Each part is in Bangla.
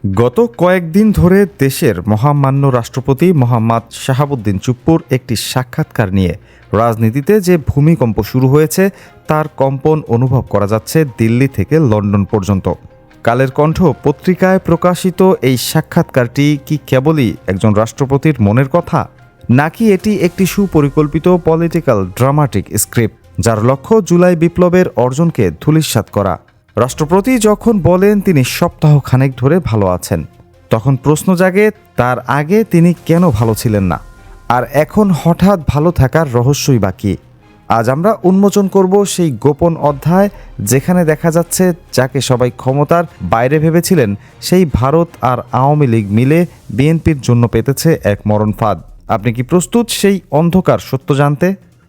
গত কয়েকদিন ধরে দেশের মহামান্য রাষ্ট্রপতি মোহাম্মদ শাহাবুদ্দিন চুপ্পুর একটি সাক্ষাৎকার নিয়ে রাজনীতিতে যে ভূমিকম্প শুরু হয়েছে তার কম্পন অনুভব করা যাচ্ছে দিল্লি থেকে লন্ডন পর্যন্ত। কালের কণ্ঠ পত্রিকায় প্রকাশিত এই সাক্ষাৎকারটি কি কেবলই একজন রাষ্ট্রপতির মনের কথা, নাকি এটি একটি সুপরিকল্পিত পলিটিক্যাল ড্রামাটিক স্ক্রিপ্ট যার লক্ষ্য জুলাই বিপ্লবের অর্জনকে ধূলিসাৎ করা? রাষ্ট্রপতি যখন বলেন তিনি সপ্তাহখানেক ধরে ভালো আছেন, তখন প্রশ্ন জাগে তার আগে তিনি কেন ভালো ছিলেন না, আর এখন হঠাৎ ভালো থাকার রহস্যই বা কী? আজ আমরা উন্মোচন করব সেই গোপন অধ্যায় যেখানে দেখা যাচ্ছে যাকে সবাই ক্ষমতার বাইরে ভেবেছিলেন সেই ভারত আর আওয়ামী লীগ মিলে বিএনপির জন্য পেতেছে এক মরণ ফাঁদ। আপনি কি প্রস্তুত সেই অন্ধকার সত্য জানতে?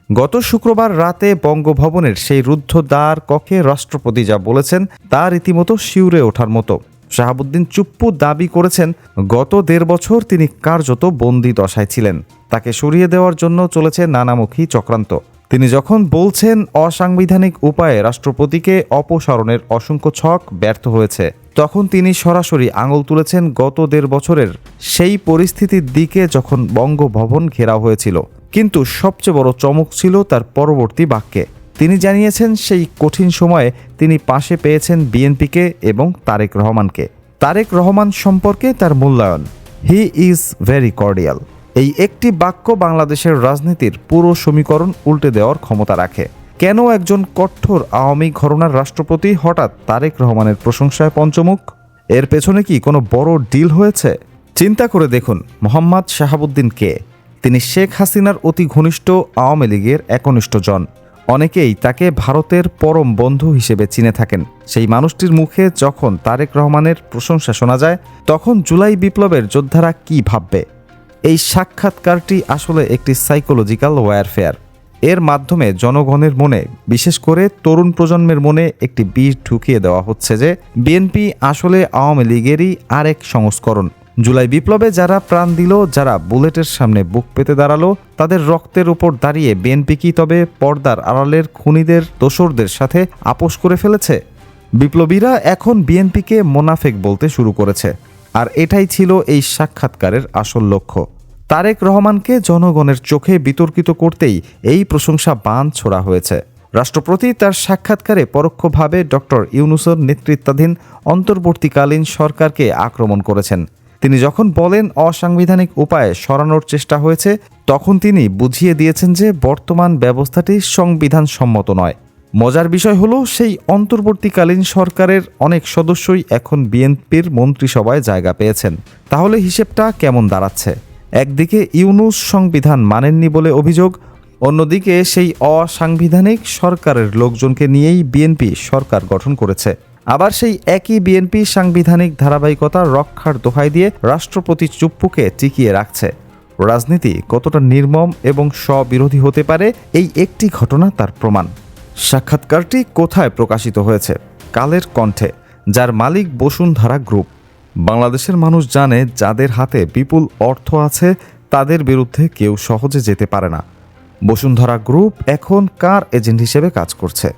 গত শুক্রবার রাতে বঙ্গভবনের সেই রুদ্ধ দ্বার কক্ষে রাষ্ট্রপতি যা বলেছেন তা রীতিমতো শিউরে ওঠার মতো। শাহাবুদ্দিন চুপ্পু দাবি করেছেন গত ১.৫ বছর তিনি কার্যত বন্দি দশায় ছিলেন, তাকে সরিয়ে দেওয়ার জন্য চলেছে নানামুখী চক্রান্ত। তিনি যখন বলছেন অসাংবিধানিক উপায়ে রাষ্ট্রপতিকে অপসারণের অসংখ্য ছক ব্যর্থ হয়েছে, তখন তিনি সরাসরি আঙুল তুলেছেন গত ১.৫ বছরের সেই পরিস্থিতির দিকে যখন বঙ্গভবন ঘেরাও হয়েছিল। কিন্তু সবচেয়ে বড় চমক ছিল তার পরবর্তী বাক্যে। তিনি জানিয়েছেন সেই কঠিন সময়ে তিনি পাশে পেয়েছেন বিএনপিকে এবং তারেক রহমানকে। তারেক রহমান সম্পর্কে তার মূল্যায়ন, হি ইজ ভেরি কর্ডিয়াল। এই একটি বাক্য বাংলাদেশের রাজনীতির পুরো সমীকরণ উল্টে দেওয়ার ক্ষমতা রাখে। কেন একজন কঠোর আওয়ামী ঘরানার রাষ্ট্রপতি হঠাৎ তারেক রহমানের প্রশংসায় পঞ্চমুখ? এর পেছনে কি কোনো বড় ডিল হয়েছে? চিন্তা করে দেখুন, মোহাম্মদ শাহাবুদ্দিন কে? তিনি শেখ হাসিনার অতি ঘনিষ্ঠ আওয়ামী লীগের একনিষ্ঠ জন। অনেকেই তাকে ভারতের পরম বন্ধু হিসেবে চিনে থাকেন। সেই মানুষটির মুখে যখন তারেক রহমানের প্রশংসা শোনা যায়, তখন জুলাই বিপ্লবের যোদ্ধারা কি ভাববে? এই সাক্ষাৎকারটি আসলে একটি সাইকোলজিক্যাল ওয়্যারফেয়ার। এর মাধ্যমে জনগণের মনে, বিশেষ করে তরুণ প্রজন্মের মনে একটি বিষ ঢুকিয়ে দেওয়া হচ্ছে যে বিএনপি আসলে আওয়ামী লীগেরই আরেক সংস্করণ। জুলাই বিপ্লবে যারা প্রাণ দিল, যারা বুলেটের সামনে বুক পেতে দাঁড়ালো, তাদের রক্তের উপর দাঁড়িয়ে বিএনপি কি তবে পর্দার আড়ালের খুনিদের, দোসরদের সাথে আপোষ করে ফেলেছে? বিপ্লবীরা এখন বিএনপিকে মোনাফেক বলতে শুরু করেছে। আর এটাই ছিল এই সাক্ষাৎকারের আসল লক্ষ্য। তারেক রহমানকে জনগণের চোখে বিতর্কিত করতেই এই প্রশংসা বাণ ছোড়া হয়েছে। রাষ্ট্রপতি তার সাক্ষাৎকারে পরোক্ষভাবে ডক্টর ইউনূসের নেতৃত্বাধীন অন্তর্বর্তীকালীন সরকারকে আক্রমণ করেছেন। তিনি যখন বলেন অসাংবিধানিক উপায়ে সরানোর চেষ্টা হয়েছে, তখন তিনি বুঝিয়ে দিয়েছেন যে বর্তমান ব্যবস্থাটি সংবিধান সম্মত নয়। মজার বিষয় হলো, সেই অন্তর্বর্তীকালীন সরকারের অনেক সদস্যই এখন বিএনপির মন্ত্রিসভায় জায়গা পেয়েছেন। তাহলে হিসেবটা কেমন দাঁড়াচ্ছে? একদিকে ইউনূস সংবিধান মানেননি বলে অভিযোগ, অন্যদিকে সেই অসাংবিধানিক সরকারের লোকজনকে নিয়েই বিএনপি সরকার গঠন করেছে। আবার সেই একই বিএনপি সাংবিধানিক ধারাবাহিকতা রক্ষার দোহাই দিয়ে রাষ্ট্রপতি চুপ্পুকে টিকিয়ে রাখছে। রাজনীতি কতটা নির্মম এবং স্ববিরোধী হতে পারে, এই একটি ঘটনা তার প্রমাণ। সাক্ষাৎকারটি কোথায় প্রকাশিত হয়েছে? কালের কণ্ঠে, যার মালিক বসুন্ধরা গ্রুপ। বাংলাদেশের মানুষ জানে, যাদের হাতে বিপুল অর্থ আছে তাদের বিরুদ্ধে কেউ সহজে যেতে পারে না। বসুন্ধরা গ্রুপ এখন কার এজেন্ট হিসেবে কাজ করছে?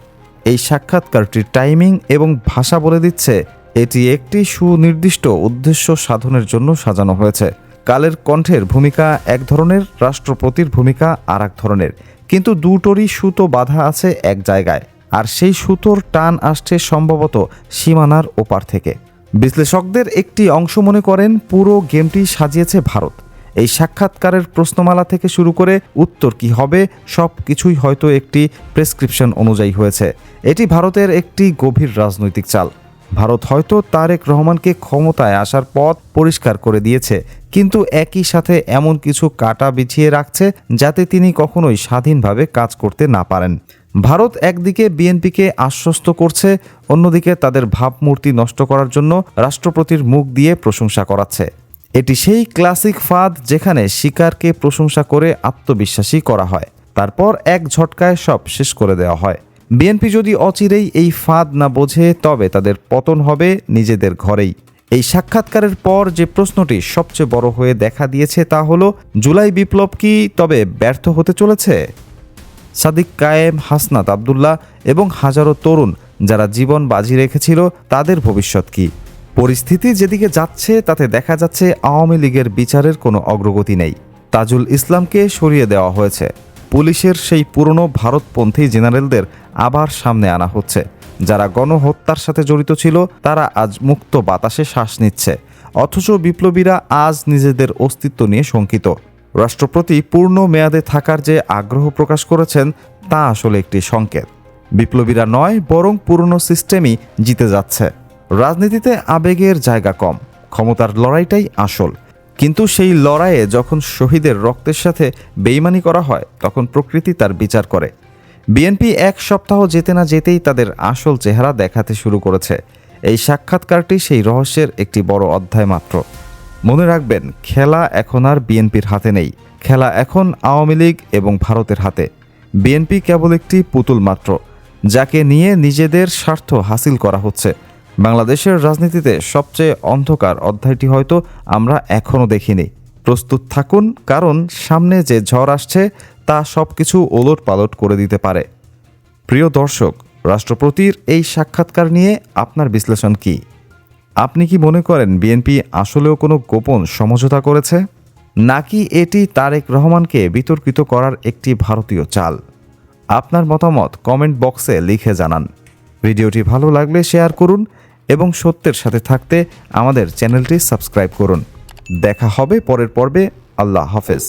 এই সাক্ষাৎকারটির টাইমিং এবং ভাষা বলে দিচ্ছে এটি একটি সুনির্দিষ্ট উদ্দেশ্য সাধনের জন্য সাজানো হয়েছে। কালের কণ্ঠের ভূমিকা এক ধরনের, রাষ্ট্রপতির ভূমিকা আর এক ধরনের, কিন্তু দুটোরই সুতো বাঁধা আছে এক জায়গায়, আর সেই সুতোর টান আসছে সম্ভবত সীমানার ওপার থেকে। বিশ্লেষকদের একটি অংশ মনে করেন পুরো গেমটি সাজিয়েছে ভারত। এই সাক্ষাৎকারের প্রশ্নমালা থেকে শুরু করে উত্তর কি হবে সব কিছুই হয়তো একটি প্রেসক্রিপশন অনুযায়ী হয়েছে। এটি ভারতের একটি গভীর রাজনৈতিক চাল। ভারত হয়তো তারেক রহমানকে ক্ষমতায় আসার পথ পরিষ্কার করে দিয়েছে, কিন্তু একই সাথে এমন কিছু কাঁটা বিছিয়ে রাখছে যাতে তিনি কখনোই স্বাধীনভাবে কাজ করতে না পারেন। ভারত একদিকে বিএনপিকে আশ্বস্ত করছে, অন্যদিকে তাদের ভাবমূর্তি নষ্ট করার জন্য রাষ্ট্রপতির মুখ দিয়ে প্রশংসা করাচ্ছে। এটি সেই ক্লাসিক ফাঁদ যেখানে শিকারকে প্রশংসা করে আত্মবিশ্বাসী করা হয়, তারপর এক ঝটকায় সব শেষ করে দেওয়া হয়। বিএনপি যদি অচিরেই এই ফাঁদ না বোঝে, তবে তাদের পতন হবে নিজেদের ঘরেই। এই সাক্ষাৎকারের পর যে প্রশ্নটি সবচেয়ে বড় হয়ে দেখা দিয়েছে তা হলো, জুলাই বিপ্লব কি তবে ব্যর্থ হতে চলেছে? সাদিক কায়েম, হাসনাত আবদুল্লাহ এবং হাজারো তরুণ যারা জীবন বাজি রেখেছিল, তাদের ভবিষ্যৎ কি? পরিস্থিতি যেদিকে যাচ্ছে তাতে দেখা যাচ্ছে আওয়ামী লীগের বিচারের কোনো অগ্রগতি নেই। তাজুল ইসলামকে সরিয়ে দেওয়া হয়েছে। পুলিশের সেই পুরনো ভারতপন্থী জেনারেলদের আবার সামনে আনা হচ্ছে। যারা গণহত্যার সাথে জড়িত ছিল তারা আজ মুক্ত বাতাসে শ্বাস নিচ্ছে, অথচ বিপ্লবীরা আজ নিজেদের অস্তিত্ব নিয়ে শঙ্কিত। রাষ্ট্রপতি পূর্ণ মেয়াদে থাকার যে আগ্রহ প্রকাশ করেছেন তা আসলে একটি সংকেত। বিপ্লবীরা নয়, বরং পুরনো সিস্টেমই জিতে যাচ্ছে। রাজনীতিতে আবেগের জায়গা কম, ক্ষমতার লড়াইটাই আসল। কিন্তু সেই লড়াইয়ে যখন শহীদের রক্তের সাথে বেইমানি করা হয় তখন প্রকৃতি তার বিচার করে। বিএনপি এক সপ্তাহ যেতে না যেতেই তাদের আসল চেহারা দেখাতে শুরু করেছে। এই সাক্ষাৎকারটি সেই রহস্যের একটি বড় অধ্যায় মাত্র। মনে রাখবেন, খেলা এখন আর বিএনপির হাতে নেই, খেলা এখন আওয়ামী লীগ এবং ভারতের হাতে। বিএনপি কেবল একটি পুতুল মাত্র, যাকে নিয়ে নিজেদের স্বার্থ হাসিল করা হচ্ছে। বাংলাদেশের রাজনীতিতে সবচেয়ে অন্ধকার অধ্যায়টি হয়তো আমরা এখনও দেখিনি। প্রস্তুত থাকুন, কারণ সামনে যে ঝড় আসছে তা সব কিছু ওলটপালট করে দিতে পারে। প্রিয় দর্শক, রাষ্ট্রপতির এই সাক্ষাৎকার নিয়ে আপনার বিশ্লেষণ কি? আপনি কি মনে করেন বিএনপি আসলেও কোনো গোপন সমঝোতা করেছে, নাকি এটি তারেক রহমানকে বিতর্কিত করার একটি ভারতীয় চাল? আপনার মতামত কমেন্ট বক্সে লিখে জানান। ভিডিওটি ভালো লাগলে শেয়ার করুন এবং সত্যের সাথে থাকতে আমাদের চ্যানেলটি সাবস্ক্রাইব করুন। দেখা হবে পরের পর্বে। আল্লাহ হাফেজ।